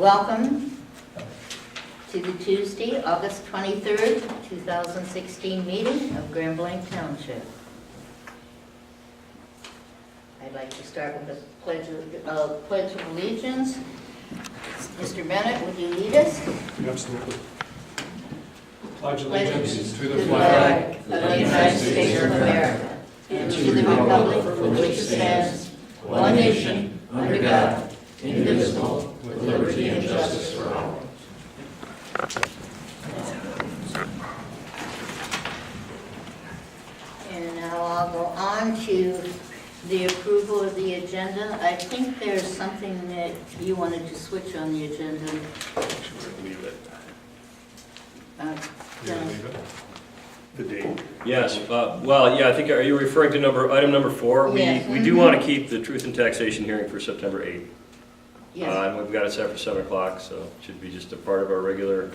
Welcome to the Tuesday, August 23rd, 2016 meeting of Blanc Township. I'd like to start with the Pledge of Allegiance. Mr. Bennett, would you lead us? Absolutely. Pledge Allegiance to the flag of the United States of America and to the republic for which it stands, one nation, under God, indivisible, with liberty and justice for all. And now I'll go on to the approval of the agenda. I think there's something that you wanted to switch on the agenda. Leave it. Dennis. Leave it. The date. Yes, well, yeah, I think, are you referring to item number 4? Yes. We do want to keep the truth and taxation hearing for September 8th. Yes, And we've got it set for 7 o'clock, so it should be just a part of our regular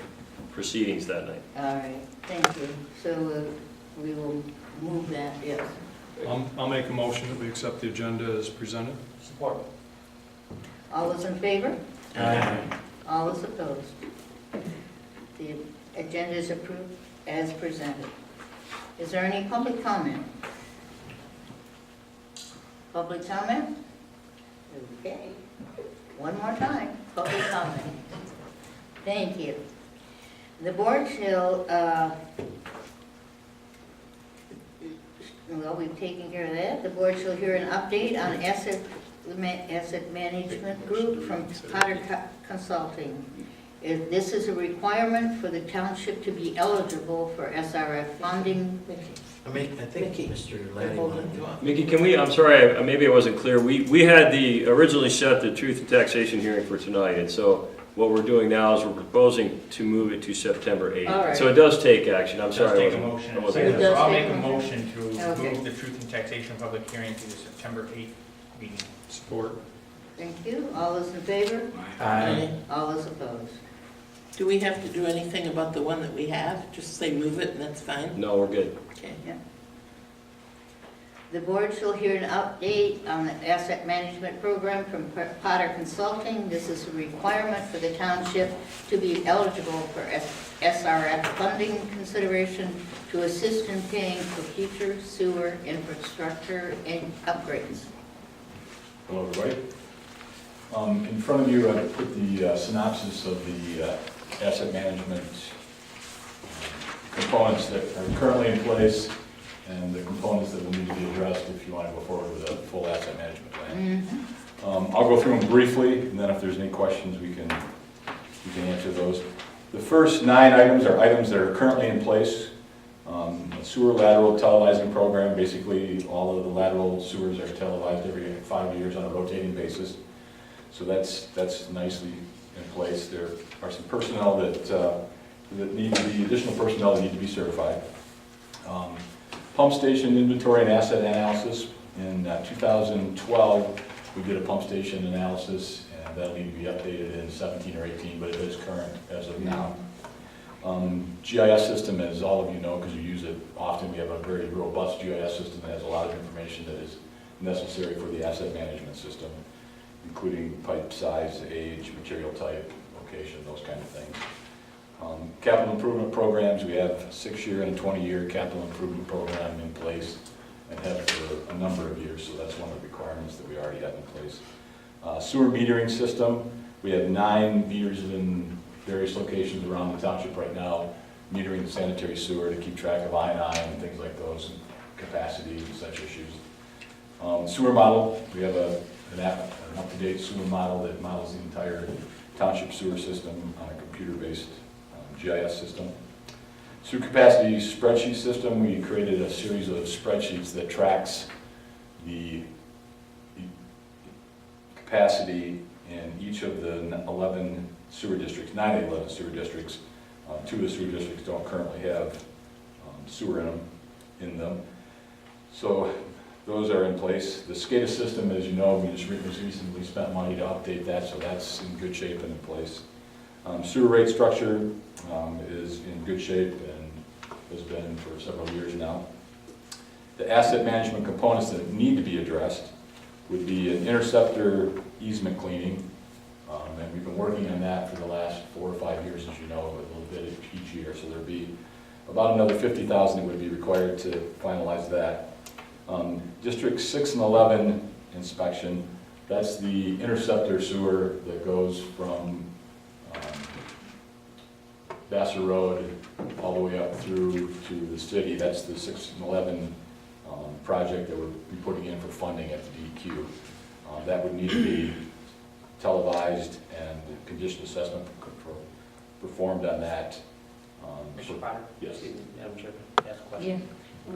proceedings that night. all right, thank you. So we will move that, yes. I'll make a motion that we accept the agenda as presented. Support. All those in favor? Aye. All those opposed? The agenda is approved as presented. Is there any public comment? Public comment? Okay. One more time, public comment. Thank you. The board shall, well, we've taken care of that. The board shall hear an update on asset management group from Potter Consulting. This is a requirement for the township to be eligible for SRF funding. I think Mr. Lanning wanted to. Mickey, can we, I'm sorry, maybe I wasn't clear. We had originally set the truth and taxation hearing for tonight, and so what we're doing now is we're proposing to move it to September 8th. All right. So it does take action, I'm Does sorry. take a motion. I wasn't- It does I'll take make a a motion to Okay. move the truth and taxation public hearing to the September 8th meeting. Support. Thank you. All those in favor? Aye. All those opposed? Do we have to do anything about the one that we have? Just say move it and that's fine? No, we're good. Okay. The board shall hear an update on the asset management program from Potter Consulting. This is a requirement for the township to be eligible for SRF funding consideration to assist in paying for future sewer infrastructure and upgrades. Hello, everybody. In front of you, I put the synopsis of the asset management components that are currently in place and the components that will need to be addressed if you want to go forward with a full asset management plan. I'll go through them briefly, and then if there's any questions, we can answer those. The first 9 items are items that are currently in place. A sewer lateral televising program, basically all of the lateral sewers are televised every 5 years on a rotating basis. So that's nicely in place. There are some personnel that need to be, additional personnel that need to be certified. Pump station inventory and asset analysis. In 2012, we did a pump station analysis, and that'll need to be updated in 17 or 18, but it is current as of now. GIS system, as all of you know, because you use it often, we have a very robust GIS system that has a lot of information that is necessary for the asset management system, including pipe size, age, material type, location, those kind of things. Capital improvement programs, we have a 6-year and a 20-year capital improvement program in place and have for a number of years, so that's one of the requirements that we already have in place. Sewer metering system, we have 9 meters in various locations around the township right now, metering the sanitary sewer to keep track of I&I and things like those, and capacity and such issues. Sewer model, we have an up-to-date sewer model that models the entire township sewer system on a computer-based GIS system. Sewer capacity spreadsheet system, we created a series of spreadsheets that tracks the capacity in each of the 11 sewer districts, 9 of the 11 sewer districts. 2 of the sewer districts don't currently have sewer in them. So those are in place. The SCADA system, as you know, we just recently spent money to update that, so that's in good shape and in place. Sewer rate structure is in good shape and has been for several years now. The asset management components that need to be addressed would be an interceptor easement cleaning, And we've been working on that for the last 4 or 5 years, as you know, a little bit each year. So there'd be about another 50,000 that would be required to finalize that. District 6 and 11 inspection, that's the interceptor sewer that goes from Vassar Road all the way up through to the city. That's the 6 and 11 project that we'll be putting in for funding at the DEQ. That would need to be televised and condition assessment performed on that. Mr. Potter? Yes. Madam Chair, ask a question. Yeah.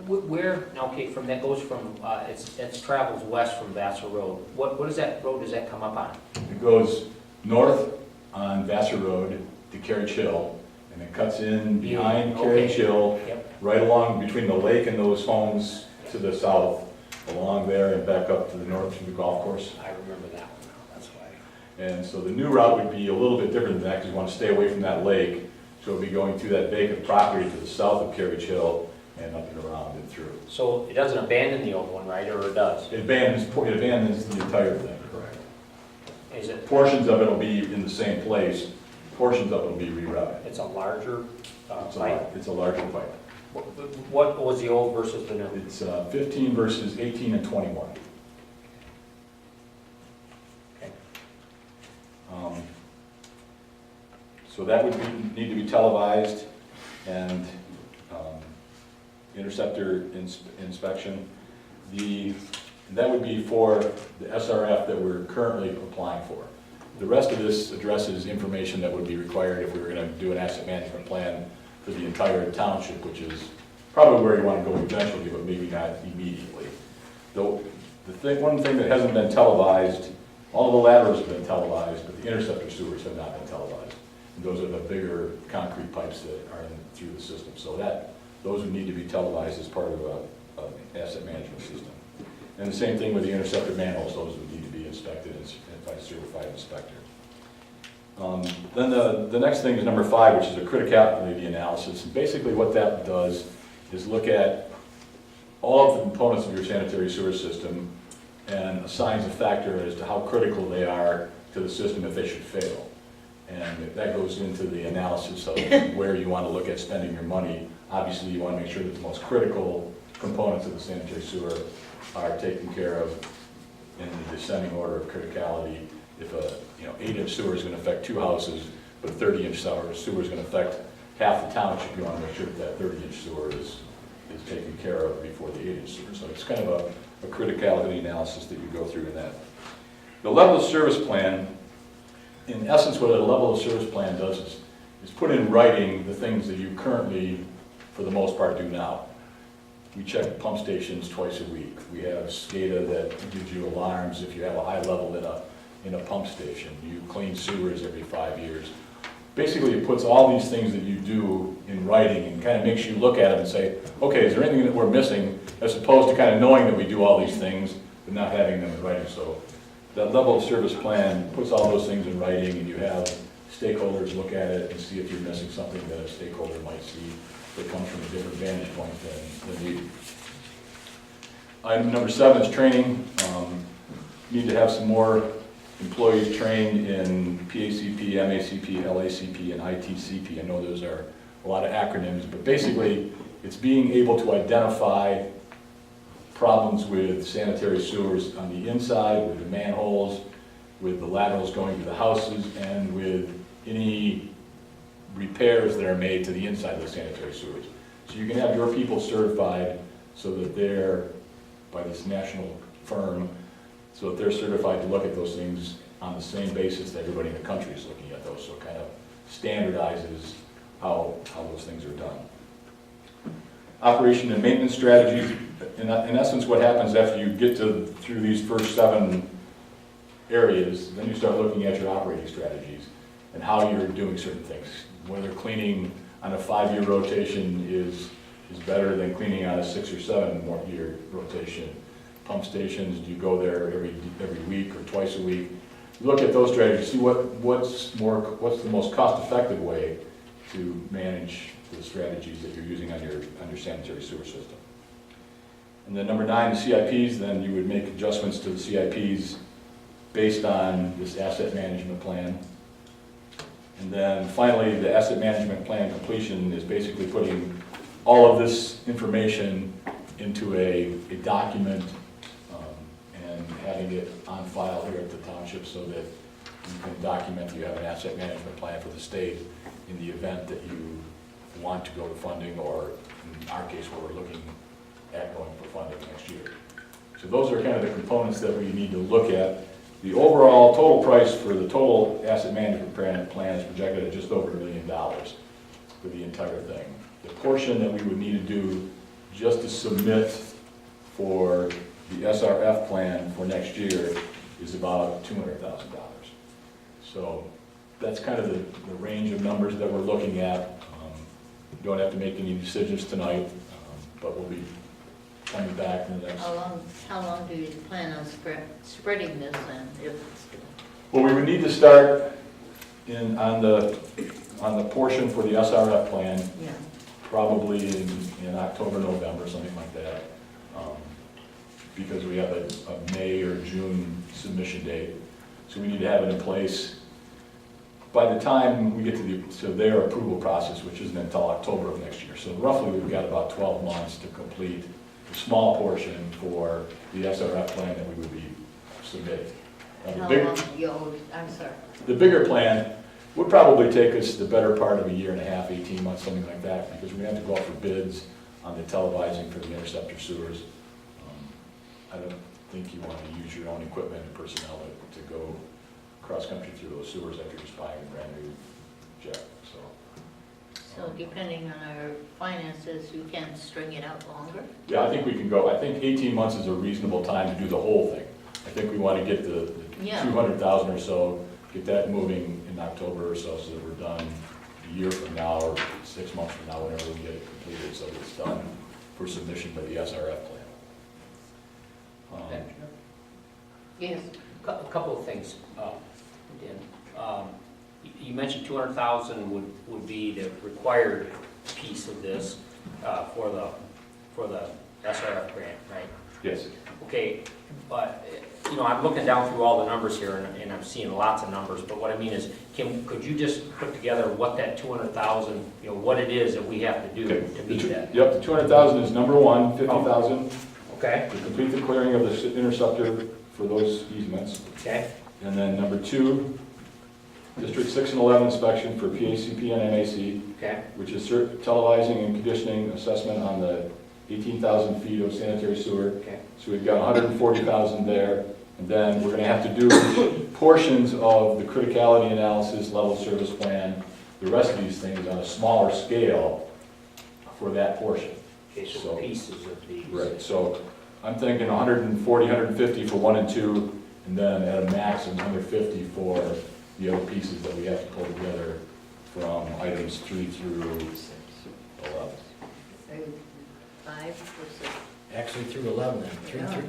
Where, okay, from, that goes from, it travels west from Vassar Road. What is that road, does that come up on? It goes north on Vassar Road to Carriage Hill, and it cuts in behind Carriage Hill, Yep. right along between the lake and those homes to the south, along there and back up to the north to the golf course. I remember that one now, that's why. And so the new route would be a little bit different than that, because you want to stay away from that lake. So it'll be going through that vacant property to the south of Carriage Hill and up and around and through. So it doesn't abandon the old one, right, or it does? It abandons the entire thing, correct. Is it, Portions of it will be in the same place, portions of it will be rerouted. it's a larger It's a larger pipe. What was the old versus the new? It's 15 versus 18 and 21. Okay. So that would need to be televised and interceptor inspection. That would be for the SRF that we're currently applying for. The rest of this addresses information that would be required if we were going to do an asset management plan for the entire township, which is probably where you want to go eventually, but maybe not immediately. Though one thing that hasn't been televised, all of the laterals have been televised, but the interceptor sewers have not been televised. And those are the bigger concrete pipes that are through the system. So those would need to be televised as part of an asset management system. And the same thing with the interceptor manholes, those would need to be inspected by a certified inspector. Then the next thing is number 5, which is a criticality analysis. And basically what that does is look at all of the components of your sanitary sewer system and assigns a factor as to how critical they are to the system if they should fail. And that goes into the analysis of where you want to look at spending your money. Obviously, you want to make sure that the most critical components of the sanitary sewer are taken care of in the descending order of criticality. If a 8-inch sewer is going to affect 2 houses, but a 30-inch sewer is going to affect half the township, you want to make sure that 30-inch sewer is taken care of before the 8-inch sewer. So it's kind of a criticality analysis that you go through in that. The level of service plan, in essence, what a level of service plan does is put in writing the things that you currently, for the most part, do now. We check pump stations twice a week. We have SCADA that gives you alarms if you have a high level in a pump station. You clean sewers every 5 years. Basically, it puts all these things that you do in writing and kind of makes you look at it and say, okay, is there anything that we're missing, as opposed to kind of knowing that we do all these things but not having them in writing. So that level of service plan puts all those things in writing, and you have stakeholders look at it and see if you're missing something that a stakeholder might see that comes from a different vantage point than you. Item number 7 is training. Need to have some more employees trained in PACP, MACP, LACP, and ITCP. I know those are a lot of acronyms, but basically it's being able to identify problems with sanitary sewers on the inside, with the manholes, with the laterals going to the houses, and with any repairs that are made to the inside of the sanitary sewers. So you can have your people certified so that they're, by this national firm, so that they're certified to look at those things on the same basis that everybody in the country is looking at those. So it kind of standardizes how those things are done. Operation and maintenance strategies. In essence, what happens after you get through these first 7 areas, then you start looking at your operating strategies and how you're doing certain things. Whether cleaning on a 5-year rotation is better than cleaning on a 6 or 7-year rotation. Pump stations, do you go there every week or twice a week? Look at those strategies, see what's the most cost-effective way to manage the strategies that you're using on your sanitary sewer system. And then number 9, the CIPs, then you would make adjustments to the CIPs based on this asset management plan. And then finally, the asset management plan completion is basically putting all of this information into a document and having it on file here at the township so that you can document that you have an asset management plan for the state in the event that you want to go to funding, or in our case, where we're looking at going for funding next year. So those are kind of the components that we need to look at. The overall total price for the total asset management plan is projected at just over $1 million for the entire thing. The portion that we would need to do just to submit for the SRF plan for next year is about $200,000. So that's kind of the range of numbers that we're looking at. We don't have to make any decisions tonight, but we'll be coming back in the next. How long do you plan on spreading this then? If it's Well, we would need to start on the portion for the SRF plan, yeah. probably in October, November, something like that, because we have a May or June submission date. So we need to have it in place by the time we get to their approval process, which isn't until October of next year. So roughly, we've got about 12 months to complete a small portion for the SRF plan that we would be submitting. Now, I'm sorry. the bigger plan would probably take us the better part of a year and a half, 18 months, something like that, because we have to go out for bids on the televising for the interceptor sewers. I don't think you want to use your own equipment and personnel to go cross-country through those sewers after just buying a brand new jet, So depending on our finances, you can string it out longer? Yeah, I think we can go, I think 18 months is a reasonable time to do the whole thing. I think we want to get the Yeah. 200,000 or so, get that moving in October or so that we're done a year from now or 6 months from now, whenever we get it completed, so it's done for submission by the SRF plan. Yes. A couple of things, Dan. You mentioned 200,000 would be the required piece of this for the SRF grant, right? Yes. Okay, but, I'm looking down through all the numbers here, and I'm seeing lots of numbers, but what I mean is, could you just put together what that 200,000, what it is that we have to do to meet that? Yep, the 200,000 is number one, 50,000 Okay, to complete the clearing of the interceptor for those easements. okay, And then number two, District 6 and 11 inspection for PACP and MAC, okay, which is televising and conditioning assessment on the 18,000 feet of sanitary sewer. okay, So we've got 140,000 there. And then we're gonna have to do portions of the criticality analysis, level service plan, the rest of these things on a smaller scale for that portion. okay, so So- pieces of these. Right, so I'm thinking 140, 150 for 1 and 2, and then at a max of 150 for the other pieces that we have to pull together from items 3 through 11. 5 or 6? Actually through 11, then, 3 Yeah. through,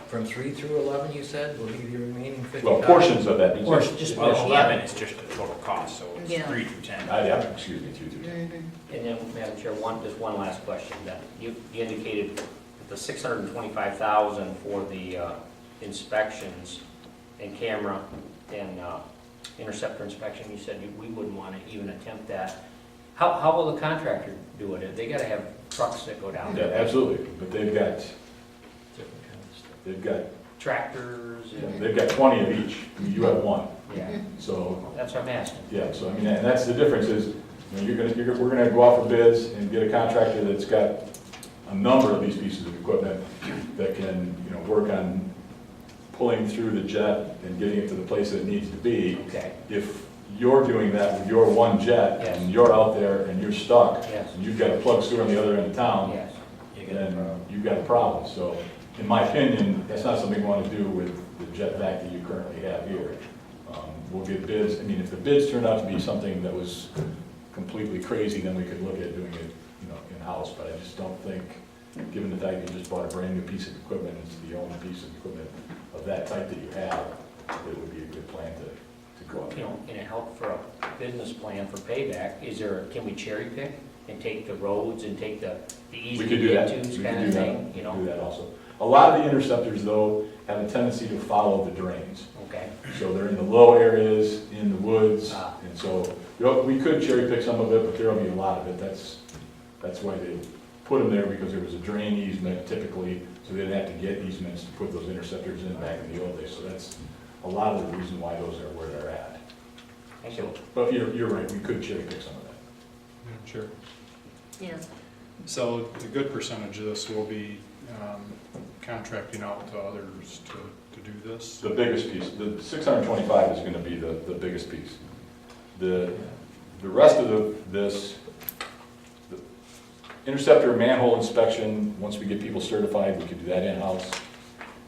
from 3 through 11, you said, will be the remaining 50,000? Well, portions of that. Portion, just Well, portion. 11 is just the total cost, so it's Yeah. 3 through 10. Yeah, excuse me, 2 through 10. Mhm. And then, Madam Chair, just one last question then. You indicated that the 625,000 for the inspections and camera and interceptor inspection, you said we wouldn't want to even attempt that. How will the contractor do it? They got to have trucks that go down Yeah, there, absolutely, but they've got tractors, and, they've got 20 of each, you have 1, yeah, so, that's what I'm asking. yeah, so I mean, and that's the difference is, we're gonna go out for bids and get a contractor that's got a number of these pieces of equipment that can, work on pulling through the jet and getting it to the place that it needs to be. Okay, If you're doing that with your one jet Yes. and you're out there and you're stuck yes, and you've got to plug sewer on the other end of town, yes. then you've got a problem. So in my opinion, that's not something we want to do with the jet vac that you currently have here. We'll get bids. I mean, if the bids turned out to be something that was completely crazy, then we could look at doing it, in-house. But I just don't think, given the fact that you just bought a brand new piece of equipment, it's the only piece of equipment of that type that you have, that it would be a good plan to go up. In a help for a business plan for payback, can we cherry pick and take the roads and take the easy We could do to that. get We tos could kind do of that. thing, Do that also. A lot of the interceptors, though, have a tendency to follow the drains. Okay. So they're in the low areas, in the woods, Ah. and so, you know, we could cherry pick some of it, but there'll be a lot of it. That's why they put them there, because there was a drain easement typically, so they didn't have to get easements to put those interceptors in back in the old days. So that's a lot of the reason why those are where they're at. Thank you. But you're right, we could cherry pick some of that. Yeah, sure. Yes. So a good percentage of this will be contracting out to others to do this? The biggest piece, the 625 is gonna be the biggest piece. The rest of this, the interceptor manhole inspection, once we get people certified, we could do that in-house.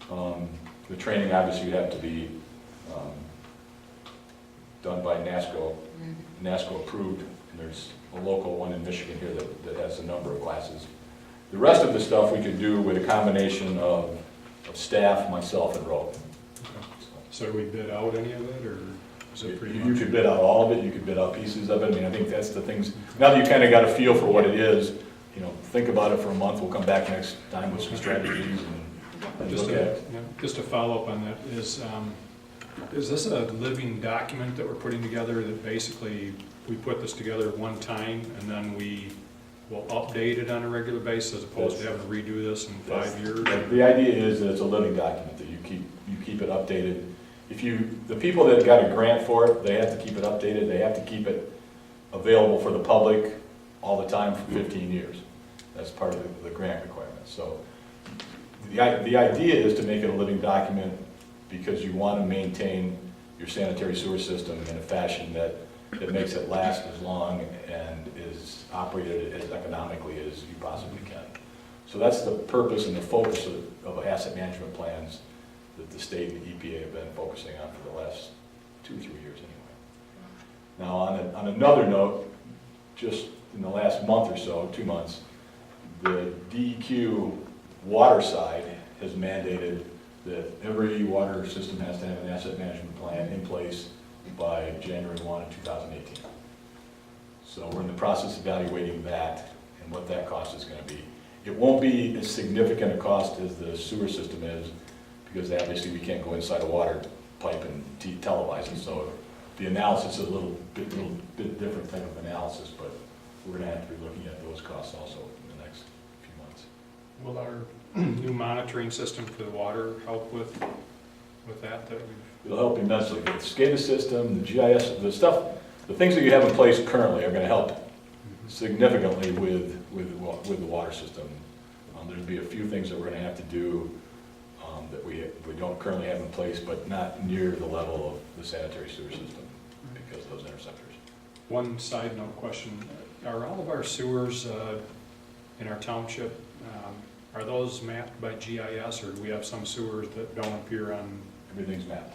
The training obviously would have to be done by NASCO, NASCO approved, and there's a local one in Michigan here that has a number of classes. The rest of the stuff we could do with a combination of staff, myself, and Rob. So do we bid out any of it, or is it pretty much? You could bid out all of it, you could bid out pieces of it. I mean, I think that's the things, now that you kind of got a feel for what it is, you know, think about it for a month, we'll come back next time with some strategies and Just look at it. just to follow up on that, is this a living document that we're putting together that basically we put this together one time and then we will update it on a regular basis as opposed to having to redo this in 5 years? The idea is that it's a living document, that you keep it updated. The people that got a grant for it, they have to keep it updated, they have to keep it available for the public all the time for 15 years. That's part of the grant requirement. So the idea is to make it a living document because you want to maintain your sanitary sewer system in a fashion that makes it last as long and is operated as economically as you possibly can. So that's the purpose and the focus of asset management plans that the state and the EPA have been focusing on for the last 2 or 3 years anyway. Now on another note, just in the last month or so, 2 months, the DEQ water side has mandated that every water system has to have an asset management plan in place by January 1 of 2018. So we're in the process of evaluating that and what that cost is going to be. It won't be as significant a cost as the sewer system is, because obviously we can't go inside a water pipe and televise it. So the analysis is a little bit different type of analysis, but we're going to have to be looking at those costs also in the next few months. Will our new monitoring system for the water help with that? It'll help immensely. The SCADA system, the GIS, the things that you have in place currently are going to help significantly with the water system. There'll be a few things that we're going to have to do that we don't currently have in place, but not near the level of the sanitary sewer system because of those interceptors. One side note question, are all of our sewers in our township, are those mapped by GIS, or do we have some sewers that don't appear on? Everything's mapped.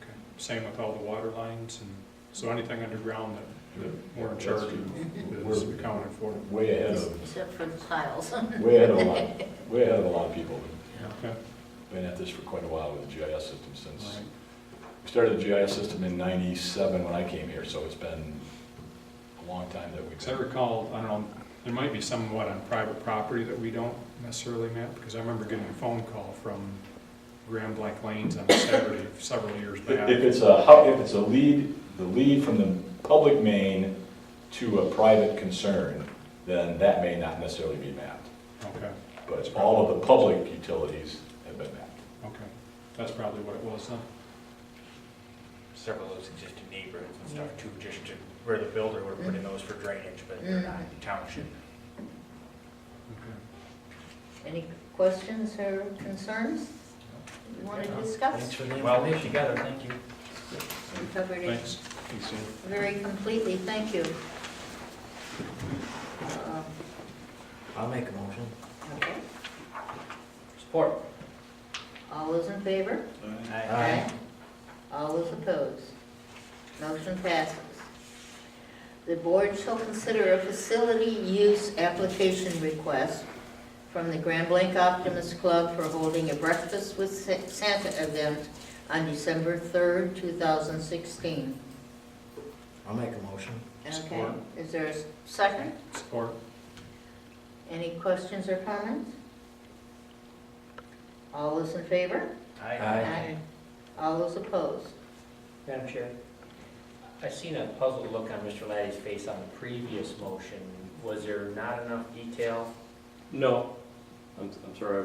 Okay. Same with all the water lines, and so anything underground that we're in charge of is accounted for? Way ahead of, Except for the tiles. way ahead of a lot of people. Okay. Been at this for quite a while with the GIS system since, Right. we started the GIS system in '97 when I came here, so it's been a long time that we've. Because I recall, I don't know, there might be somewhat on private property that we don't necessarily map, because I remember getting a phone call from Blanc Lanes on a Saturday several years back. If it's a lead, the lead from the public main to a private concern, then that may not necessarily be mapped. Okay, But all of the public utilities have been mapped. okay. That's probably what it was then. Several of those existing neighborhoods and stuff too, just to, where the builder would put in those for drainage, but they're not in the township. Okay. Any questions or concerns you want to discuss? Thanks for the Well put information. together, thank you. We covered it Thanks. Thanks, Ian. very completely, thank you. I'll make a motion. Okay, Support. all those in favor? Aye. All those opposed? Motion passes. The board shall consider a facility use application request from the Grand Blanc Optimist Club for holding a breakfast with Santa event on December 3rd, 2016. I'll make a motion. Okay, Support. is there a second? Support. Any questions or comments? All those in favor? Aye. All those opposed? Madam Chair, I seen a puzzled look on Mr. Laddie's face on the previous motion. Was there not enough detail? No, I'm sorry,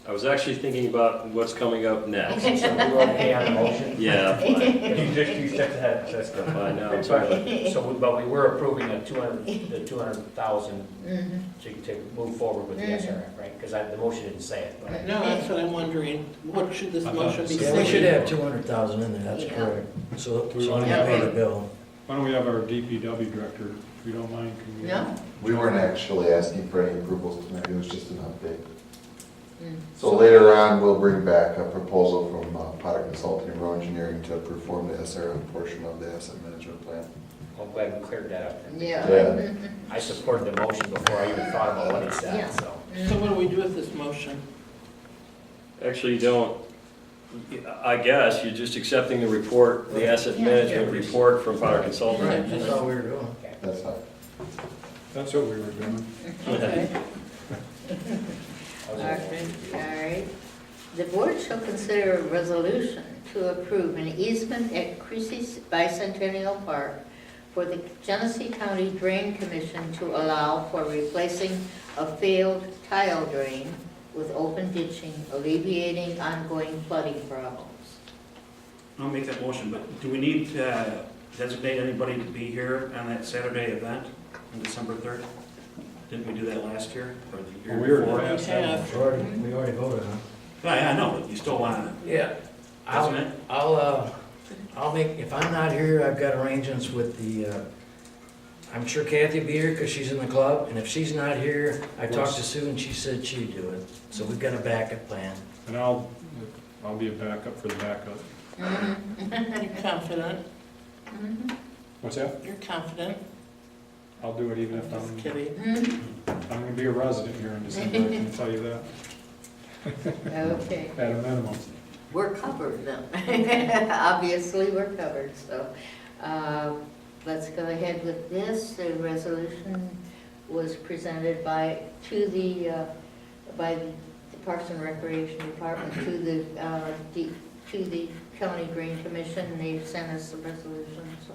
I was actually thinking about what's coming up next. So we were okay on the motion? Yeah, fine. You just 2 steps ahead, that's good. Fine now, I'm sorry. So, but we were approving the 200,000 to move forward with the SRF, right? Because the motion didn't say it. but I- No, that's what I'm wondering. What should this I thought motion be so. Yeah, we should saying? have 200,000 in there, that's Yeah. correct. So We so want we to pay the bill. Why don't we have our DPW director, if you don't mind, can we? No? We weren't actually asking for any approvals tonight, it was just an update. Mm. So later on, we'll bring back a proposal from Potter Consulting and Row Engineering to perform the SRF portion of the asset management plan. I'm glad we cleared that up. Yeah. Yeah. I supported the motion before I even thought about what he Yeah. said, so. So what do we do with this motion? Actually, you don't, I guess, you're just accepting the report, the asset Yeah. management report from Potter Consulting. Right. That's all we were doing. That's fine. That's what we were doing. Okay. All right. The board shall consider a resolution to approve an easement at Creasy Bicentennial Park for the Genesee County Drain Commission to allow for replacing a failed tile drain with open ditching, alleviating ongoing flooding problems. I'll make that motion, but do we need to designate anybody to be here on that Saturday event on December 3rd? Didn't we do that last year or the year Well, we were before? last time. We already voted on Yeah, I know, but you still want it. Yeah. to, isn't it? I'll make, if I'm not here, I've got arrangements with the, I'm sure Kathy will be here because she's in the club, and if she's not here, I talked to Sue and she said she'd do it. So we've got a backup plan. And I'll be a backup for the backup. You're confident? Mhm. What's that? You're confident? I'll do it even if Just I'm kidding. Mhm. gonna be a resident here in December, I can tell you that, Okay, at a minimum. we're covered then. Obviously, we're covered, so let's go ahead with this. The resolution was presented by the Parks and Recreation Department to the County Green Commission, and they sent us the resolution, so.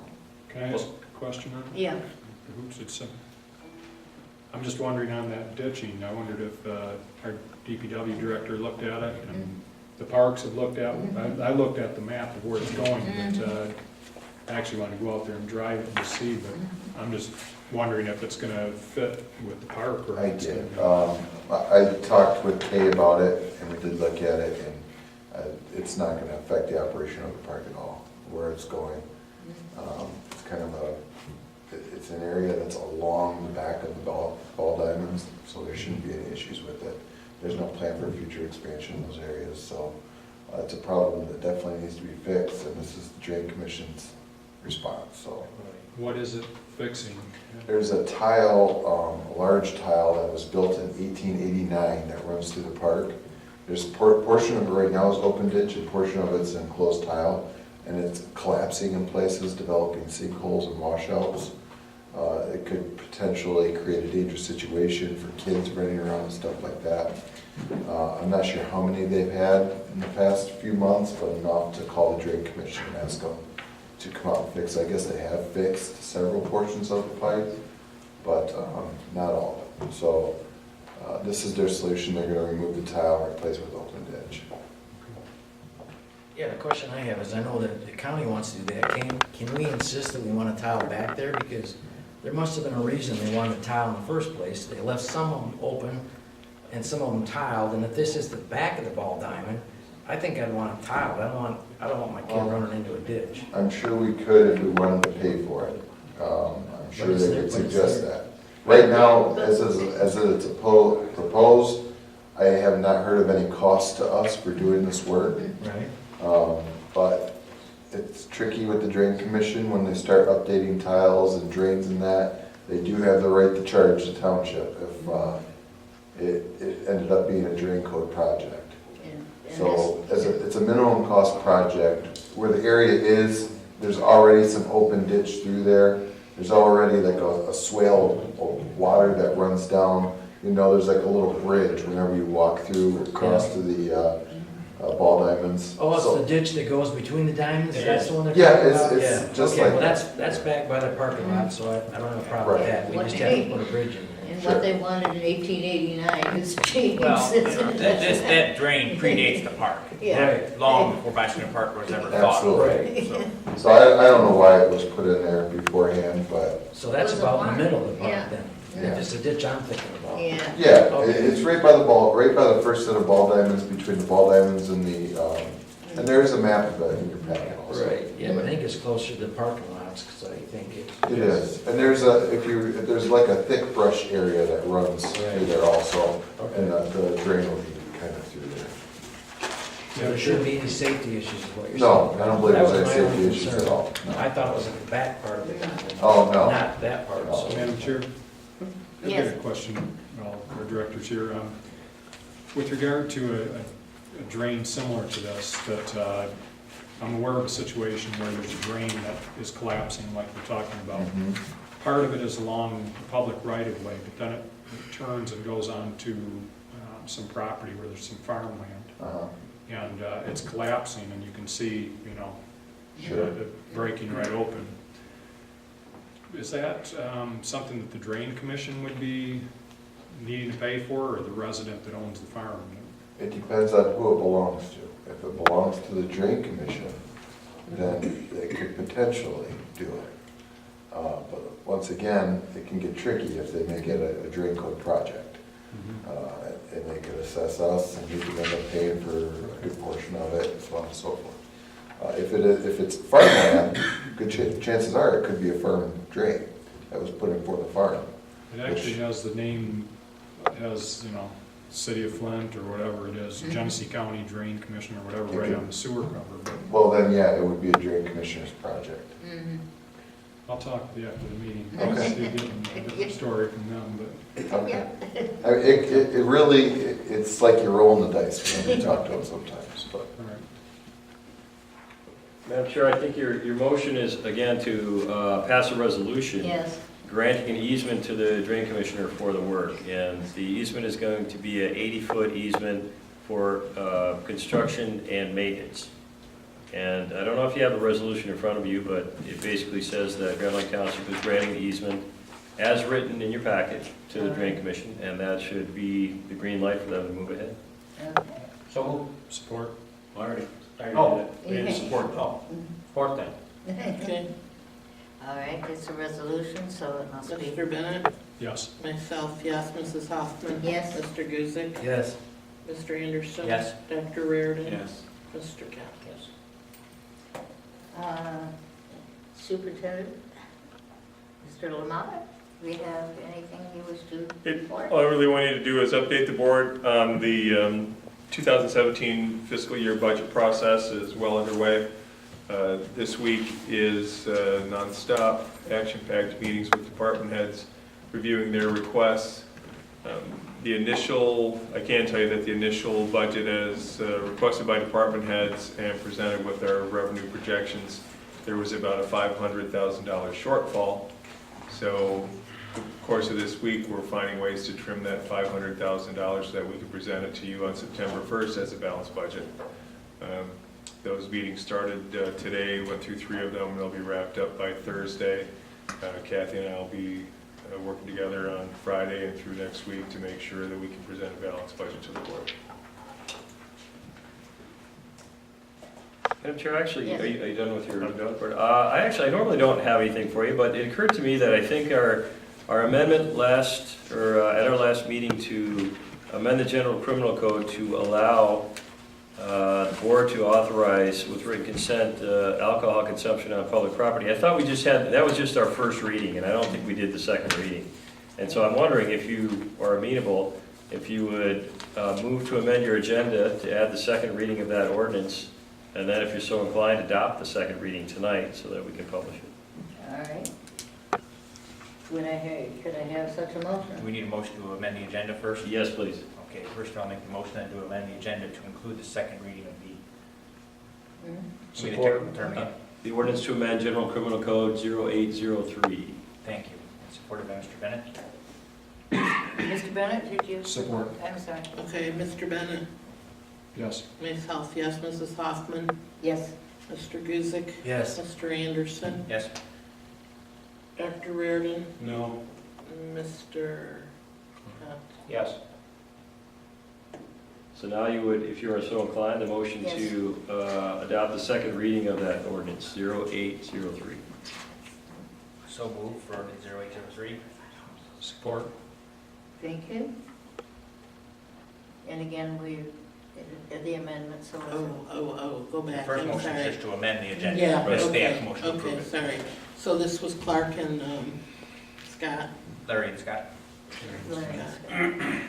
Can I ask a question on it? Yeah. Oops, I'm just wondering on that ditching, I wondered if our DPW director looked at it and the parks have looked at it. I looked at the map of where it's going, but I actually want to go out there and drive it and see, but I'm just wondering if it's gonna fit with the park or. I if it's did. gonna I talked with Kay about it, and we did look at it, and it's not gonna affect the operation of the park at all, where it's going. It's kind of it's an area that's along the back of the ball diamonds, so there shouldn't be any issues with it. There's no plan for future expansion in those areas, so it's a problem that definitely needs to be fixed, and this is the Drain Commission's response, so. What is it fixing? There's a tile, a large tile that was built in 1889 that runs through the park. There's a portion of it right now is open ditch, and portion of it's enclosed tile, and it's collapsing in places, developing sinkholes and washouts. It could potentially create a dangerous situation for kids running around and stuff like that. I'm not sure how many they've had in the past few months, but enough to call the Drain Commission and ask them to come out and fix. I guess they have fixed several portions of the pipe, but not all of it. So this is their solution. They're going to remove the tile and replace it with open ditch. Yeah, the question I have is, I know that the county wants to do that. Can we insist that we want a tile back there? Because there must have been a reason they wanted a tile in the first place. They left some of them open and some of them tiled, and if this is the back of the ball diamond, I think I'd want it tiled. I don't want my kid running into a ditch. I'm sure we could if we wanted to pay for it. I'm sure they could suggest that. Right now, as it's proposed, I have not heard of any cost to us for doing this work. Right. But it's tricky with the Drain Commission when they start updating tiles and drains and that. They do have the right to charge the township if it ended up being a drain code project. So it's a minimum cost project. Where the area is, there's already some open ditch through there. There's already like a swale of water that runs down. You know, there's like a little bridge whenever you walk through across to the ball diamonds. Oh, it's So- the ditch that goes between the diamonds, It that's is. the one they're Yeah, talking it's- about? it's Yeah. just Okay, like well, that. that's back by the parking lot, so I don't have a problem with Right. that, we just have to put a bridge in there. And what they wanted in 1889 has changed. Well, that drain predates the park, Yeah. Right. long before Bicentennial Park was ever thought of. Absolutely. Right, So I don't know why it was put in there beforehand, but so that's Was it about in the one? middle of the Yeah. park then, Yeah. just the ditch I'm thinking about. Yeah. yeah, Okay. it's right by the first set of ball diamonds, between the ball diamonds and and there is a map of it in your packet also. Right, yeah, but I think it's closer to the parking lots, because I think it. It is, and there's there's like a thick brush area that runs through there also, and the drain will be kind of through there. So there shouldn't be any safety issues is what you're saying? No, I don't believe That there's was any my safety only issues concern. at all. No, I thought it was in the back part of it, Oh, no. not that part, so. Madam Chair? I've got Yes. a question, well, our directors here. With regard to a drain similar to this, that I'm aware of a situation where there's a drain that is collapsing like we're talking about. Mhm. Part of it is along the public right-of-way, but then it turns and goes on to some property where there's some farmland. Uh-huh. And it's collapsing, and you can see, Sure. it breaking right open. Is that something that the drain commission would be needing to pay for, or the resident that owns the farm? It depends on who it belongs to. If it belongs to the drain commission, then they could potentially do it. But once again, it can get tricky if they make it a drain code project. And they could assess us, and we could end up paying for a good portion of it, so on and so forth. If it's farmland, good chances are it could be a farm drain that was put in for the farm. It actually has the name, City of Flint or whatever it is, Genesee County Drain Commission or whatever, right on the sewer cover. But Well, then, yeah, it would be a drain commissioner's project. Mhm. I'll talk to you after the meeting. Okay. See, get a different story from them, but Okay. It really, it's like you're rolling the dice when you talk to them sometimes, but. all right. Madam Chair, I think your motion is, again, to pass a resolution Yes. granting an easement to the drain commissioner for the work. And the easement is going to be an 80-foot easement for construction and maintenance. And I don't know if you have the resolution in front of you, but it basically says that Grand Lake Township is granting the easement as written in your package to the drain commission, and that should be the green light for them to move ahead. Okay. So, Support. I already Oh. did it. We didn't support, Fourth then. Okay, All right, it's a resolution, so it must be. Mr. Bennett, Yes. myself, yes, Mrs. Hoffman. Yes. Mr. Guzick, Yes, Mr. Anderson. Yes. Dr. Reardon. Yes. Mr. Kemp. Yes. Superintendent, Mr. Lamont, do we have anything you wish to report? All I really want you to do is update the board on the 2017 fiscal year budget process is well underway. This week is nonstop, action-packed meetings with department heads, reviewing their requests. I can tell you that the initial budget as requested by department heads and presented with our revenue projections, there was about a $500,000 shortfall. So, in the course of this week, we're finding ways to trim that $500,000 so that we can present it to you on September 1st as a balanced budget. Those meetings started today, went through 3 of them, and they'll be wrapped up by Thursday. Kathy and I will be working together on Friday and through next week to make sure that we can present a balanced budget to the board. Madam Chair, actually, Yes. are you done with your report? I normally don't have anything for you, but it occurred to me that I think our amendment at our last meeting to amend the general criminal code to allow the board to authorize with written consent alcohol consumption on public property. I thought that was just our first reading, and I don't think we did the second reading. And so I'm wondering if you are amenable, if you would move to amend your agenda to add the second reading of that ordinance, and then if you're so inclined, adopt the second reading tonight so that we can publish it. All right. Could I have such a Do motion? we need a motion to amend the agenda first? Yes, please. Okay, first I'll make the motion then to amend the agenda to include the second reading of the. Hmm? Give me the technical term again. The ordinance to amend General Criminal Code 0803. Thank you. And supported by Mr. Bennett. Mr. Bennett, did you? Support. I'm sorry. Okay, Mr. Bennett, Yes. Myself, yes. Mrs. Hoffman? Yes. Mr. Guzick? Yes. Mr. Anderson? Yes. Dr. Reardon? No. Mr. Hunt? Yes. So now you would, if you are so inclined, the motion Yes. to adopt the second reading of that ordinance, 0803. So move for ordinance 0803. Support. Thank you. And again, we, the amendment, so. Go The back, first I'm motion is sorry. just to amend the agenda. Yeah, This is the okay, actual motion to approve okay, it. sorry. So this was Clark and Scott? Larry and Scott. Okay.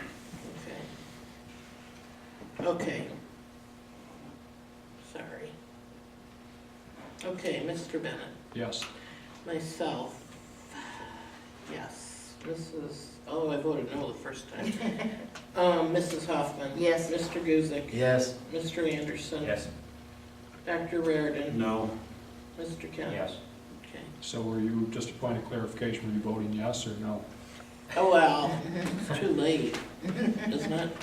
Okay. Sorry. Okay, Mr. Bennett. Yes. Myself, yes. I voted no the first time. Mrs. Hoffman. Yes. Mr. Guzick. Yes. Mr. Anderson. Yes. Dr. Reardon. No. Mr. Kent. Yes. Okay. So were you, just a point of clarification, were you voting yes or no? Oh, well, it's too late, isn't it?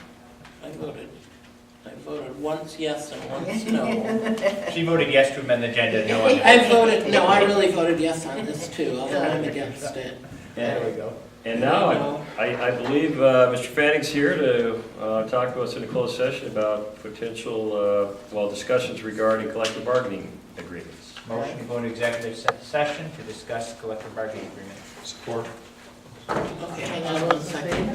I voted once yes and once no. She voted yes to amend the agenda, no on the I really voted yes on this too, although I'm against it. There we go. And now, I believe Mr. Fanning's here to talk to us in a closed session about potential, discussions regarding collective bargaining agreements. Motion to go into executive session to discuss collective bargaining agreement. Support. Okay, hang on one second.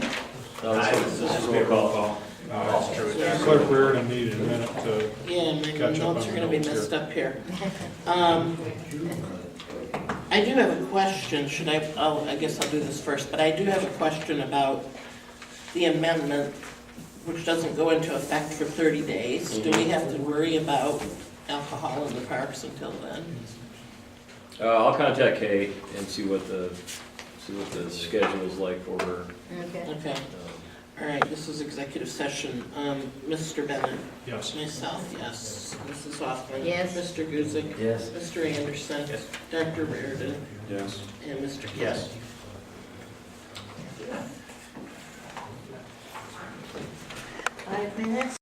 No, this is roll call. That's true. Clerk Reardon needed a minute to, Yeah, my Catch up notes on are the gonna be notes here. messed up here. I do have a question, I guess I'll do this first, but I do have a question about the amendment, which doesn't go into effect for 30 days. Do we have to worry about alcohol in the parks until then? I'll contact Kay and see what the schedule is like for her. Okay. Okay, all right, this is executive session. Mr. Bennett? yes. Myself, yes. Mrs. Hoffman? Yes. Mr. Guzick? Yes. Mr. Anderson? Yes. Dr. Reardon? Yes. And Mr. Kent? Yes. 5 minutes.